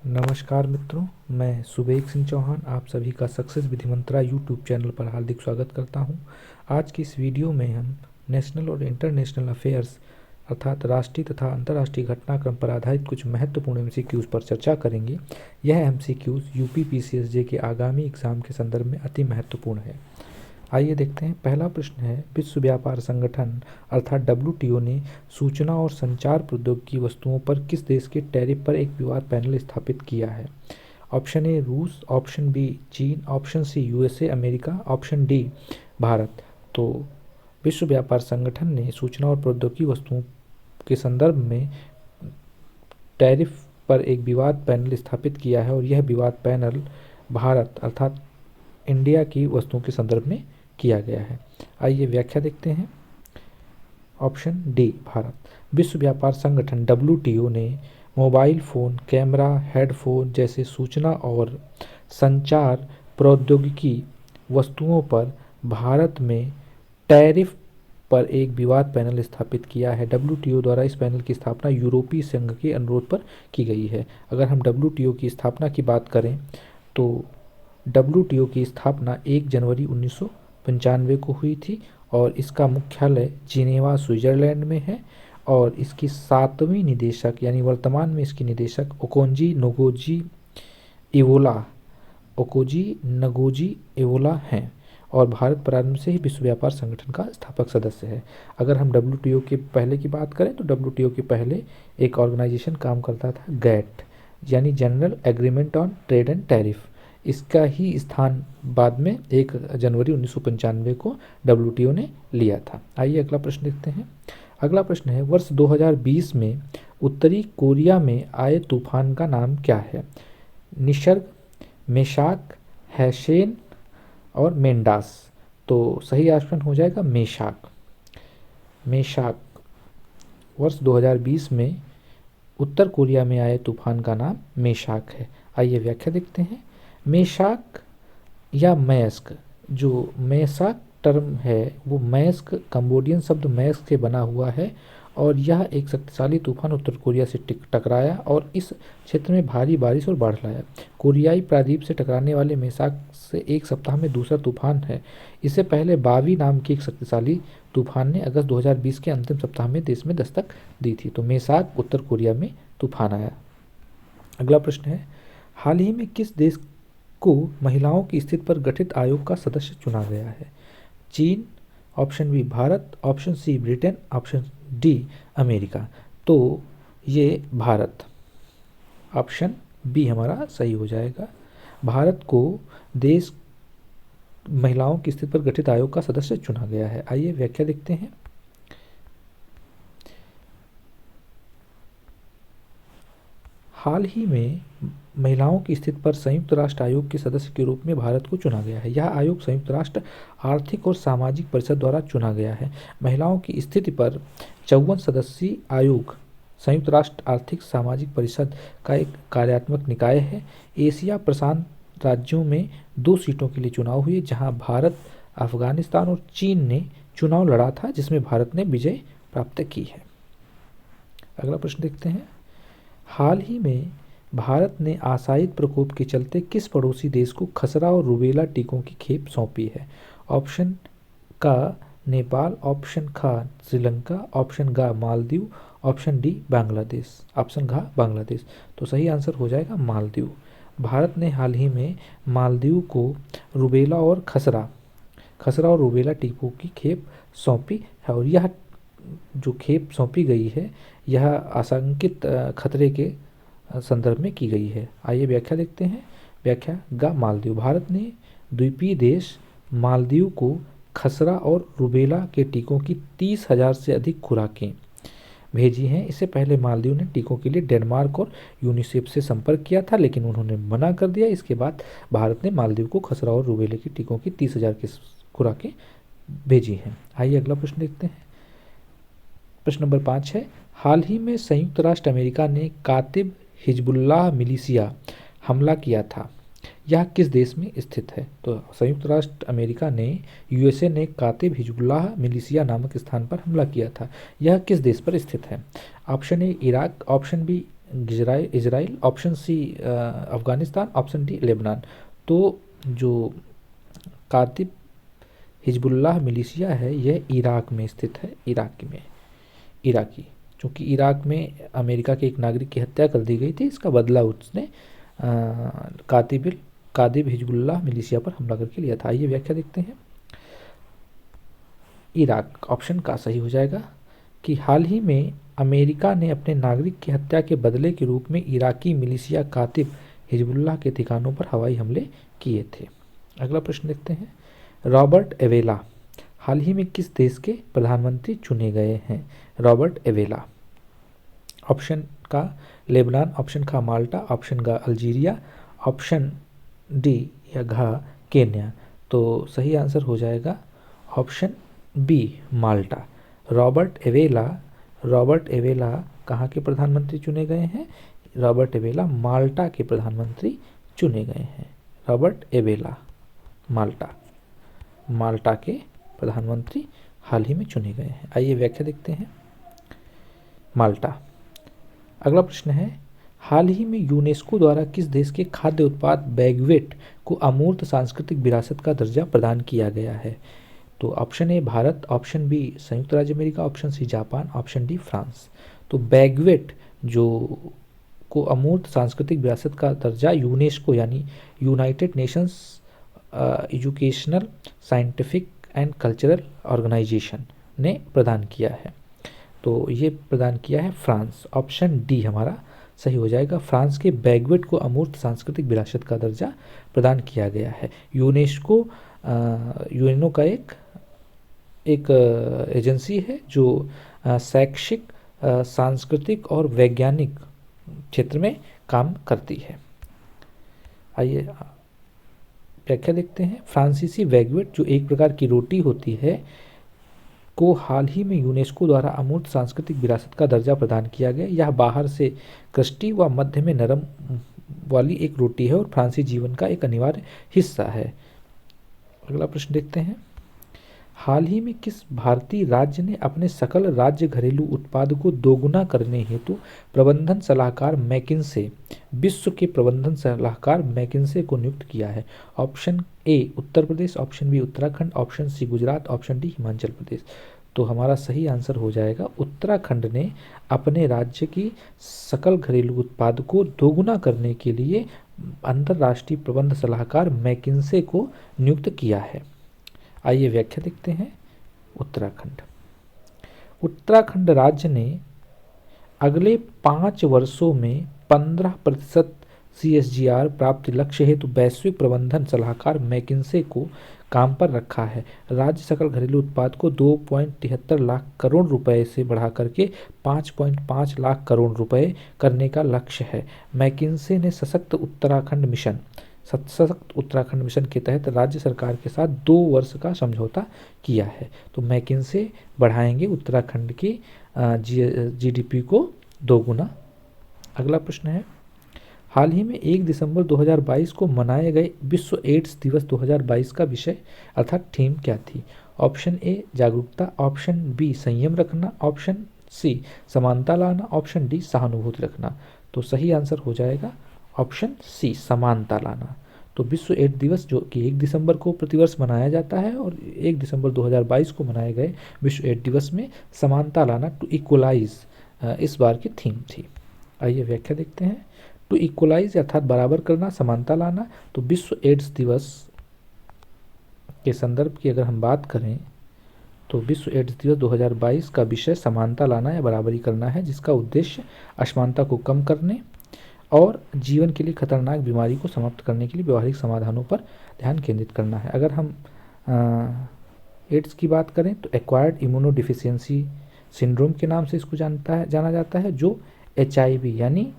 नमस्कार मित्रों, मैं सुबेग सिंह चौहान आप सभी का सक्सेस विधि मंत्रा यूट्यूब चैनल पर हार्दिक स्वागत करता हूं। आज की इस वीडियो में हम नेशनल और इंटरनेशनल अफेयर्स अर्थात राष्ट्रीय तथा अंतर्राष्ट्रीय घटनाक्रम पर आधारित कुछ महत्वपूर्ण एमसीक्यूज़ पर चर्चा करेंगे। यह एमसीक्यूज़ यूपी पीसीएसजे के आगामी एग्जाम के संदर्भ में अति महत्वपूर्ण है। आइए देखते हैं। पहला प्रश्न है, विश्व व्यापार संगठन अर्थात डब्ल्यूटीओ ने सूचना और संचार प्रौद्योगिकी वस्तुओं पर किस देश के टैरिफ पर एक विवाद पैनल स्थापित किया है? ऑप्शन ए रूस, ऑप्शन बी चीन, option C USA America, option D Bharat. तो विश्व व्यापार संगठन ने सूचना और प्रौद्योगिकी वस्तुओं के संदर्भ में टैरिफ पर एक विवाद पैनल स्थापित किया है और यह विवाद पैनल भारत अर्थात इंडिया की वस्तुओं के संदर्भ में किया गया है। आइए व्याख्या देखते हैं। Option D Bharat. विश्व व्यापार संगठन डब्ल्यूटीओ ने मोबाइल फ़ोन, कैमरा, हेडफोन जैसे सूचना और संचार प्रौद्योगिकी वस्तुओं पर भारत में टैरिफ पर एक विवाद पैनल स्थापित किया है। डब्ल्यूटीओ द्वारा इस पैनल की स्थापना यूरोपीय संघ के अनुरोध पर की गई है। अगर हम डब्ल्यूटीओ की स्थापना की बात करें तो डब्ल्यूटीओ की स्थापना 1 जनवरी 1995 को हुई थी और इसका मुख्यालय जिनेवा स्विट्जरलैंड में है और इसकी 7वीं निदेशक यानी वर्तमान में इसकी निदेशक ओकोजी नगोजी एवोला हैं और भारत प्रारंभ से ही विश्व व्यापार संगठन का स्थापक सदस्य है। अगर हम डब्ल्यूटीओ के पहले की बात करें तो डब्ल्यूटीओ के पहले एक ऑर्गेनाइजेशन काम करता था, गैट यानी general agreement on trade and tariff. इसका ही स्थान बाद में 1 जनवरी 1995 को डब्ल्यूटीओ ने लिया था। आइए अगला प्रश्न देखते हैं। अगला प्रश्न है, वर्ष 2020 में उत्तरी कोरिया में आए तूफान का नाम क्या है? निसर्ग, मेषाक, हैशेन और मेंडास। तो सही ऑप्शन हो जाएगा मेषाक। वर्ष 2020 में उत्तर कोरिया में आए तूफान का नाम मेषाक है। आइए व्याख्या देखते हैं। मेषाक या मैस्क, जो मैसाक टर्म है वो मैस्क कंबोडियन शब्द मैस्क से बना हुआ है और यह एक शक्तिशाली तूफान उत्तर कोरिया से टकराया और इस क्षेत्र में भारी बारिश और बाढ़ लाया। कोरियाई प्रायद्वीप से टकराने वाले मेसाक से एक सप्ताह में दूसरा तूफान है। इससे पहले बावी नाम की एक शक्तिशाली तूफान ने अगस्त 2020 के अंतिम सप्ताह में देश में दस्तक दी थी। तो मेसाक उत्तर कोरिया में तूफान आया। अगला प्रश्न है, हाल ही में किस देश को महिलाओं की स्थिति पर गठित आयोग का सदस्य चुना गया है? चीन, option B Bharat, option C Britain, option D America. तो ये भारत, ऑप्शन बी हमारा सही हो जाएगा। भारत को देश महिलाओं की स्थिति पर गठित आयोग का सदस्य चुना गया है। आइए व्याख्या देखते हैं। हाल ही में महिलाओं की स्थिति पर संयुक्त राष्ट्र आयोग के सदस्य के रूप में भारत को चुना गया है। यह आयोग संयुक्त राष्ट्र आर्थिक और सामाजिक परिषद द्वारा चुना गया है। महिलाओं की स्थिति पर 54 सदस्यीय आयोग संयुक्त राष्ट्र आर्थिक सामाजिक परिषद का एक कार्यात्मक निकाय है। एशिया प्रशांत राज्यों में 2 सीटों के लिए चुनाव हुए जहाँ भारत, अफगानिस्तान और चीन ने चुनाव लड़ा था जिसमें भारत ने विजय प्राप्त की है। अगला प्रश्न देखते हैं। हाल ही में भारत ने आशायित प्रकोप के चलते किस पड़ोसी देश को खसरा और रूबेला टीकों की खेप सौंपी है? ऑप्शन का नेपाल, ऑप्शन खा श्रीलंका, ऑप्शन गा Maldives, option D Bangladesh. Option घा बांग्लादेश। तो सही आंसर हो जाएगा मालदीव। भारत ने हाल ही में मालदीव को रूबेला और खसरा और रूबेला टीकों की खेप सौंपी है और यह जो खेप सौंपी गई है यह आशंकित खतरे के संदर्भ में की गई है। आइए व्याख्या देखते हैं। व्याख्या गा मालदीव। भारत ने द्वीपीय देश मालदीव को खसरा और रूबेला के टीकों की 30,000 से अधिक खुराकें भेजी हैं। इससे पहले मालदीव ने टीकों के लिए डेनमार्क और यूनिसेफ से संपर्क किया था लेकिन उन्होंने मना कर दिया। इसके बाद भारत ने मालदीव को खसरा और रूबेले के टीकों की 30,000 की खुराकें भेजी हैं। आइए अगला प्रश्न देखते हैं। प्रश्न नंबर 5 है, हाल ही में संयुक्त राष्ट्र अमेरिका ने कातिब हिजबुल्लाह मिलिशिया हमला किया था। यह किस देश में स्थित है? तो संयुक्त राष्ट्र अमेरिका ने यूएसए ने कातिब हिजबुल्लाह मिलिशिया नामक स्थान पर हमला किया था। यह किस देश पर स्थित है? Option A Iraq, option B Israel, option C Afghanistan, option D Lebanon. तो जो कातिब हिजबुल्लाह मिलिशिया है यह इराक में स्थित है, इराकी, क्योंकि इराक में अमेरिका के एक नागरिक की हत्या कर दी गई थी, इसका बदला उसने कातिब हिजबुल्लाह मिलिशिया पर हमला करके लिया था। आइए व्याख्या देखते हैं। इराक ऑप्शन का सही हो जाएगा कि हाल ही में अमेरिका ने अपने नागरिक की हत्या के बदले के रूप में इराकी मिलिशिया कातिब हिजबुल्लाह के ठिकानों पर हवाई हमले किए थे। अगला प्रश्न देखते हैं। रॉबर्ट एवेला हाल ही में किस देश के प्रधानमंत्री चुने गए हैं? रॉबर्ट एवेला, ऑप्शन का लेबनान, ऑप्शन का माल्टा, ऑप्शन का अल्जीरिया, ऑप्शन डी या घा केन्या। तो सही आंसर हो जाएगा ऑप्शन बी माल्टा। रॉबर्ट एवेला कहाँ के प्रधानमंत्री चुने गए हैं? रॉबर्ट एवेला माल्टा के प्रधानमंत्री चुने गए हैं। रॉबर्ट एवेला माल्टा के प्रधानमंत्री हाल ही में चुने गए हैं। आइए व्याख्या देखते हैं। माल्टा। अगला प्रश्न है, हाल ही में यूनेस्को द्वारा किस देश के खाद्य उत्पाद बैगवेट को अमूर्त सांस्कृतिक विरासत का दर्जा प्रदान किया गया है? तो option A Bharat, option B संयुक्त राज्य America, option C Japan, option D France. तो बैगवेट जो को अमूर्त सांस्कृतिक विरासत का दर्जा यूनेस्को यानी United Nations Educational, Scientific and Cultural Organization ने प्रदान किया है। तो ये प्रदान किया है फ्रांस। ऑप्शन डी हमारा सही हो जाएगा। फ्रांस के बैगवेट को अमूर्त सांस्कृतिक विरासत का दर्जा प्रदान किया गया है। यूनेस्को यूएनओ का एक एजेंसी है जो शैक्षिक, सांस्कृतिक और वैज्ञानिक क्षेत्र में काम करती है। आइए व्याख्या देखते हैं। फ्रांसीसी बैगवेट जो एक प्रकार की रोटी होती है को हाल ही में यूनेस्को द्वारा अमूर्त सांस्कृतिक विरासत का दर्जा प्रदान किया गया। यह बाहर से क्रस्टी व मध्य में नरम वाली एक रोटी है और फ्रांसीसी जीवन का एक अनिवार्य हिस्सा है। अगला प्रश्न देखते हैं। हाल ही में किस भारतीय राज्य ने अपने सकल राज्य घरेलू उत्पाद को दोगुना करने हेतु प्रबंधन सलाहकार मैकिन्से, विश्व के प्रबंधन सलाहकार मैकिन्से को नियुक्त किया है? Option A Uttar Pradesh, option B Uttarakhand, option C Gujarat, option D Himachal Pradesh. तो हमारा सही आंसर हो जाएगा उत्तराखंड ने अपने राज्य की सकल घरेलू उत्पाद को दोगुना करने के लिए अंतर्राष्ट्रीय प्रबंध सलाहकार मैकिन्से को नियुक्त किया है। आइए व्याख्या देखते हैं। उत्तराखंड राज्य ने अगले 5 वर्षों में 15% CSGR प्राप्ति लक्ष्य हेतु वैश्विक प्रबंधन सलाहकार मैकिन्से को काम पर रखा है। राज्य सकल घरेलू उत्पाद को 2.73 लाख करोड़ रुपए से बढ़ा करके 5.5 लाख करोड़ रुपए करने का लक्ष्य है। मैकिन्से ने सशक्त उत्तराखंड मिशन के तहत राज्य सरकार के साथ 2 वर्ष का समझौता किया है। तो मैकिन्से बढ़ाएंगे उत्तराखंड की GDP को दोगुना। अगला प्रश्न है, हाल ही में 1 दिसंबर 2022 को मनाए गए विश्व एड्स दिवस 2022 का विषय अर्थात थीम क्या थी? ऑप्शन ए जागरूकता, ऑप्शन बी संयम रखना, ऑप्शन सी समानता लाना, ऑप्शन डी सहानुभूति रखना। तो सही आंसर हो जाएगा ऑप्शन सी समानता लाना। तो विश्व एड्स दिवस जो कि 1 दिसंबर को प्रतिवर्ष मनाया जाता है और 1 दिसंबर 2022 को मनाए गए विश्व एड्स दिवस में समानता लाना, टू इक्वलाइज, इस बार की थीम थी। आइए व्याख्या देखते हैं। टू इक्वलाइज अर्थात बराबर करना, समानता लाना। तो विश्व एड्स दिवस के संदर्भ की अगर हम बात करें तो विश्व एड्स दिवस 2022 का विषय समानता लाना या बराबरी करना है, जिसका उद्देश्य असमानता को कम करने और जीवन के लिए खतरनाक बीमारी को समाप्त करने के लिए व्यवहारिक समाधानों पर ध्यान केंद्रित करना है। अगर हम एड्स की बात करें तो एक्वायर्ड इम्यूनोडिफिशियंसी सिंड्रोम के नाम से इसको जाना जाता है, जो HIV यानी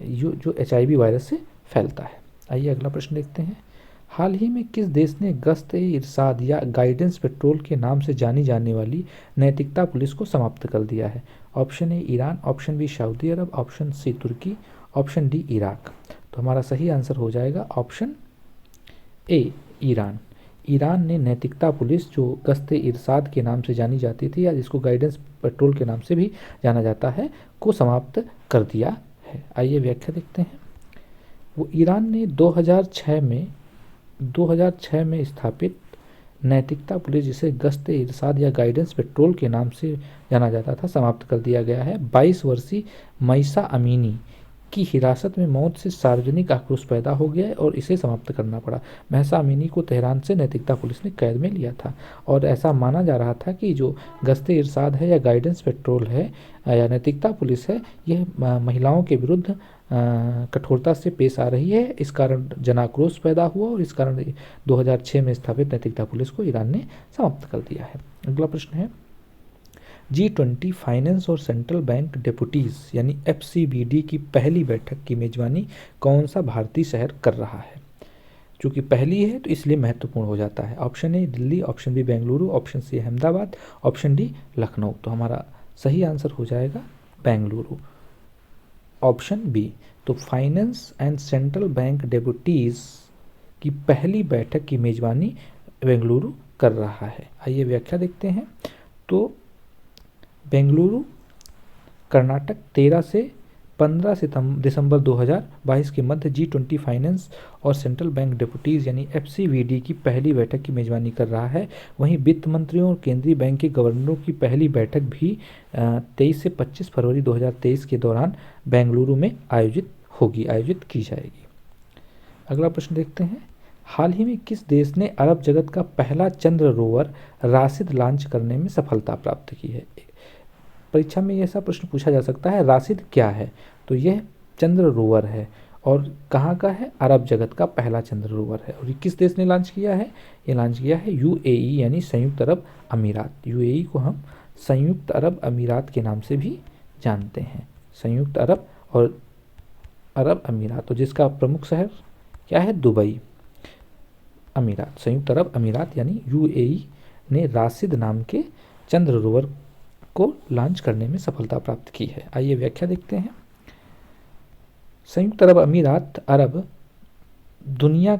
जो HIV वायरस से फैलता है। आइए अगला प्रश्न देखते हैं। हाल ही में किस देश ने गश्त-ए-इरशाद या गाइडेंस पेट्रोल के नाम से जानी जाने वाली नैतिकता पुलिस को समाप्त कर दिया है? Option A Iran, option B Saudi Arab, option C तुर्की, ऑप्शन डी इराक। तो हमारा सही आंसर हो जाएगा ऑप्शन ए ईरान। ईरान ने नैतिकता पुलिस, जो गश्त-ए इरशाद के नाम से जानी जाती थी या जिसको गाइडेंस पेट्रोल के नाम से भी जाना जाता है, को समाप्त कर दिया है। आइए व्याख्या देखते हैं। वो ईरान ने 2006 में स्थापित नैतिकता पुलिस, जिसे गश्त-ए इरशाद या गाइडेंस पेट्रोल के नाम से जाना जाता था, समाप्त कर दिया गया है। 22 वर्षीय मईसा अमीनी की हिरासत में मौत से सार्वजनिक आक्रोश पैदा हो गया है और इसे समाप्त करना पड़ा। महसा अमीनी को तेहरान से नैतिकता पुलिस ने कैद में लिया था और ऐसा माना जा रहा था कि जो गश्त-ए इरशाद है या गाइडेंस पेट्रोल है या नैतिकता पुलिस है, यह महिलाओं के विरुद्ध कठोरता से पेश आ रही है। इस कारण जनाक्रोश पैदा हुआ और इस कारण 2006 में स्थापित नैतिकता पुलिस को ईरान ने समाप्त कर दिया है। अगला प्रश्न है, G20 फाइनेंस और सेंट्रल बैंक डेपुटीज यानी FCBD की पहली बैठक की मेजबानी कौन सा भारतीय शहर कर रहा है? चूंकि पहली है तो इसलिए महत्वपूर्ण हो जाता है। Option A Delhi, option B Bengaluru, option C Ahmedabad, option D Lucknow. तो हमारा सही आंसर हो जाएगा बेंगलुरु, ऑप्शन बी। तो finance and central bank deputies की पहली बैठक की मेजबानी बेंगलुरु कर रहा है। आइए व्याख्या देखते हैं। तो बेंगलुरु कर्नाटक 13 से 15 दिसंबर 2022 के मध्य G20 फाइनेंस और सेंट्रल बैंक डेपुटीज यानी FCBD की पहली बैठक की मेजबानी कर रहा है। वहीं वित्त मंत्रियों और केंद्रीय बैंक के गवर्नरों की पहली बैठक भी 23 से 25 फरवरी 2023 के दौरान बेंगलुरु में आयोजित की जाएगी। अगला प्रश्न देखते हैं। हाल ही में किस देश ने अरब जगत का पहला चंद्र रोवर राशिद लॉन्च करने में सफलता प्राप्त की है? परीक्षा में ऐसा प्रश्न पूछा जा सकता है, राशिद क्या है? तो यह चंद्र रोवर है और कहाँ का है? अरब जगत का पहला चंद्र रोवर है। और ये किस देश ने लॉन्च किया है? ये लॉन्च किया है UAE यानी संयुक्त अरब अमीरात। UAE को हम संयुक्त अरब अमीरात के नाम से भी जानते हैं, संयुक्त अरब और अरब अमीरात, तो जिसका प्रमुख शहर क्या है? दुबई। अमीरात, संयुक्त अरब अमीरात यानी UAE ने राशिद नाम के चंद्र रोवर को लॉन्च करने में सफलता प्राप्त की है। आइए व्याख्या देखते हैं। संयुक्त अरब अमीरात अरब दुनिया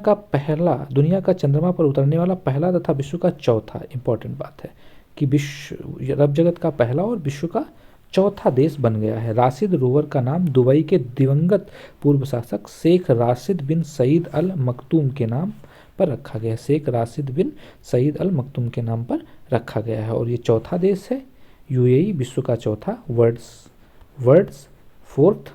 का चंद्रमा पर उतरने वाला पहला तथा विश्व का चौथा, इंपॉर्टेंट बात है कि विश्व अरब जगत का पहला और विश्व का चौथा देश बन गया है। राशिद रोवर का नाम दुबई के दिवंगत पूर्व शासक शेख राशिद बिन सईद अल मखदूम के नाम पर रखा गया है। शेख राशिद बिन सईद अल मखदूम के नाम पर रखा गया है और ये चौथा देश है। UAE विश्व का चौथा, वर्ल्ड्स फोर्थ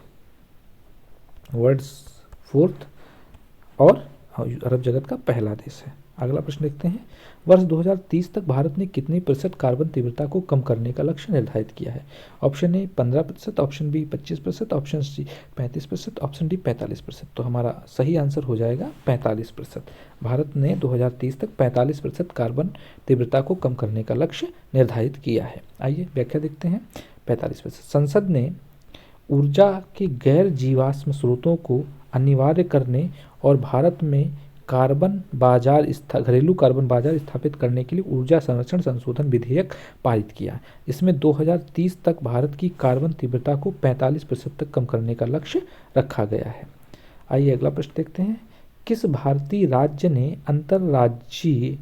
और अरब जगत का पहला देश है। अगला प्रश्न देखते हैं। वर्ष 2030 तक भारत ने कितने प्रतिशत कार्बन तीव्रता को कम करने का लक्ष्य निर्धारित किया है? Option A 15%, option B 25%, option C 35%, option D 45%। तो हमारा सही आंसर हो जाएगा 45%। भारत ने 2030 तक 45% कार्बन तीव्रता को कम करने का लक्ष्य निर्धारित किया है। आइए व्याख्या देखते हैं। 45%। संसद ने ऊर्जा के गैर जीवाश्म स्रोतों को अनिवार्य करने और भारत में घरेलू कार्बन बाजार स्थापित करने के लिए ऊर्जा संरक्षण संशोधन विधेयक पारित किया। इसमें 2030 तक भारत की कार्बन तीव्रता को 45% तक कम करने का लक्ष्य रखा गया है। आइए अगला प्रश्न देखते हैं। किस भारतीय राज्य ने अंतरजातीय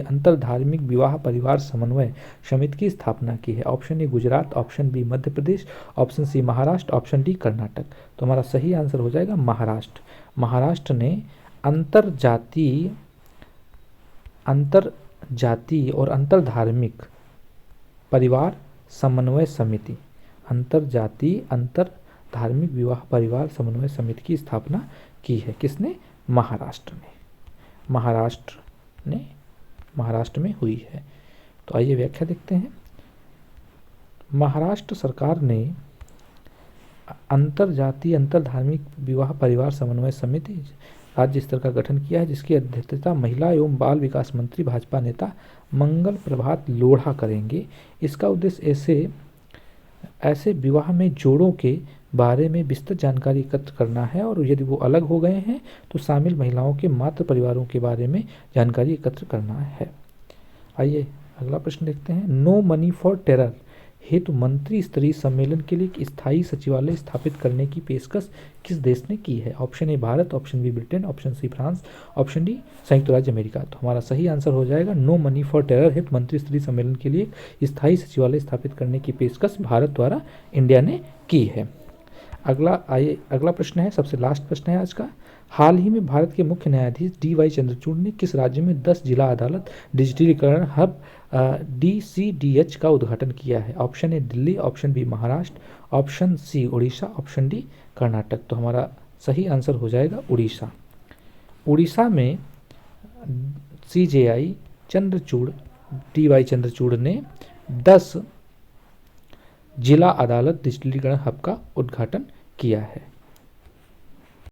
अंतरधार्मिक विवाह परिवार समन्वय समिति की स्थापना की है? Option A Gujarat, option B Madhya Pradesh, option C Maharashtra, option D Karnataka. तो हमारा सही आंसर हो जाएगा महाराष्ट्र। महाराष्ट्र ने अंतरजातीय और अंतरधार्मिक परिवार समन्वय समिति, अंतरजातीय अंतरधार्मिक विवाह परिवार समन्वय समिति की स्थापना की है। किसने? महाराष्ट्र ने। महाराष्ट्र में हुई है। तो आइए व्याख्या देखते हैं। महाराष्ट्र सरकार ने अंतरजातीय अंतरधार्मिक विवाह परिवार समन्वय समिति राज्य स्तर का गठन किया है, जिसकी अध्यक्षता महिला एवं बाल विकास मंत्री भाजपा नेता मंगल प्रभात लोढ़ा करेंगे। इसका उद्देश्य ऐसे विवाह में जोड़ों के बारे में विस्तृत जानकारी एकत्र करना है और यदि वो अलग हो गए हैं तो शामिल महिलाओं के मातृ परिवारों के बारे में जानकारी एकत्र करना है। आइए अगला प्रश्न देखते हैं। नो मनी फॉर टेरर हेतु मंत्री स्तरीय सम्मेलन के लिए एक स्थायी सचिवालय स्थापित करने की पेशकश किस देश ने की है? Option A Bharat, option B Britain, option C France, option D संयुक्त राज्य अमेरिका। तो हमारा सही आंसर हो जाएगा नो मनी फॉर टेरर हेतु मंत्री स्तरीय सम्मेलन के लिए स्थायी सचिवालय स्थापित करने की पेशकश भारत द्वारा इंडिया ने की है। अगला प्रश्न है, सबसे लास्ट प्रश्न है आज का। हाल ही में भारत के मुख्य न्यायाधीश डी.वाई. चंद्रचूड़ ने किस राज्य में 10 जिला अदालत डिजिटलीकरण हब DCDH का उद्घाटन किया है? Option A Delhi, option B Maharashtra, option C Orissa, option D Karnataka. तो हमारा सही आंसर हो जाएगा उड़ीसा। उड़ीसा में CJI चंद्रचूड़ डी.वाई. चंद्रचूड़ ने 10 जिला अदालत डिजिटलीकरण हब का उद्घाटन किया है।